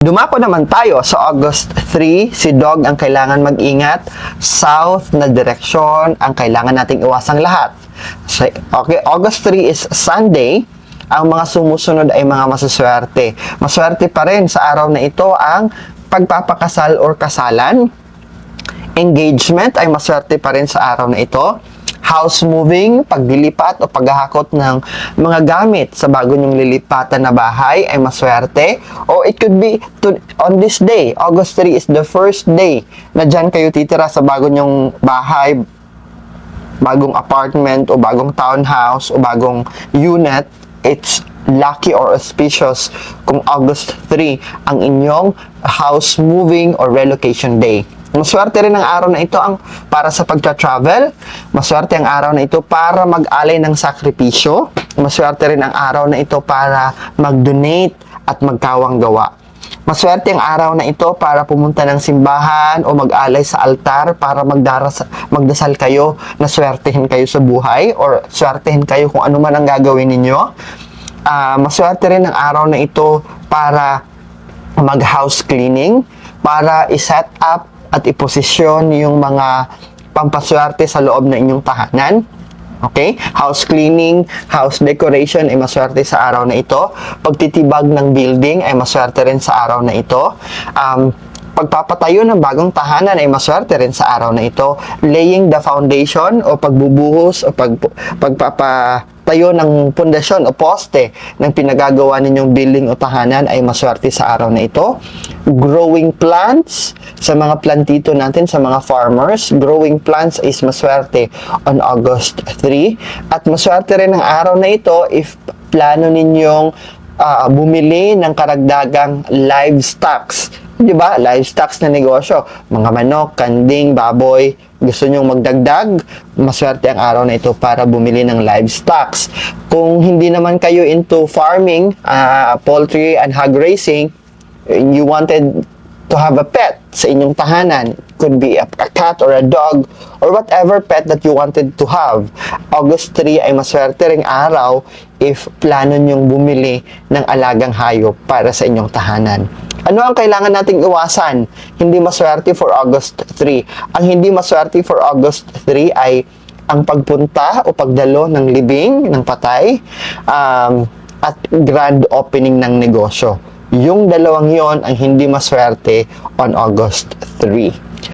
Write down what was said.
Dumako naman tayo sa August 3, si Dog ang kailangan mag-ingat, south na direksyon ang kailangan nating iwasang lahat. So, okay, August 3 is Sunday, ang mga sumusunod ay mga masaswerte. Maswerte pa rin sa araw na ito ang pagpapakasal or kasalan. Engagement ay maswerte pa rin sa araw na ito. House moving, paglilipat o paghahakot ng mga gamit sa bago nyong lilipatan na bahay ay maswerte. O it could be on this day, August 3 is the first day na dyan kayo titira sa bago nyong bahay, bagong apartment o bagong townhouse o bagong unit. It's lucky or auspicious kung August 3 ang inyong house moving or relocation day. Maswerte rin ang araw na ito ang para sa pagta-travel. Maswerte ang araw na ito para mag-alay ng sakripisyo. Maswerte rin ang araw na ito para mag-donate at magkawang gawa. Maswerte ang araw na ito para pumunta ng simbahan o mag-alay sa altar para magdasal kayo na swertehin kayo sa buhay or swertehin kayo kung ano man ang gagawin ninyo. Maswerte rin ang araw na ito para mag-house cleaning, para i-set up at iposisyon yung mga pampaswerte sa loob ng inyong tahanan. Okay? House cleaning, house decoration ay maswerte sa araw na ito. Pagtitibag ng building ay maswerte rin sa araw na ito. Pagpapatayo ng bagong tahanan ay maswerte rin sa araw na ito. Laying the foundation o pagbubuhos o pagpapatayo ng pundasyon o poste ng pinagagawa ninyong building o tahanan ay maswerte sa araw na ito. Growing plants, sa mga plantito natin, sa mga farmers, growing plants is maswerte on August 3. At maswerte rin ang araw na ito if plano ninyong bumili ng karagdagang livestocks. Di ba? Livestocks na negosyo. Mga manok, kanding, baboy. Gusto nyong magdagdag, maswerte ang araw na ito para bumili ng livestocks. Kung hindi naman kayo into farming, poultry and hog raising, you wanted to have a pet sa inyong tahanan, could be a cat or a dog or whatever pet that you wanted to have. August 3 ay maswerte ring araw if plano nyong bumili ng alagang hayop para sa inyong tahanan. Ano ang kailangan nating iwasan? Hindi maswerte for August 3. Ang hindi maswerte for August 3 ay ang pagpunta o pagdalo ng libing, ng patay, at grand opening ng negosyo. Yung dalawang yon ang hindi maswerte on August 3.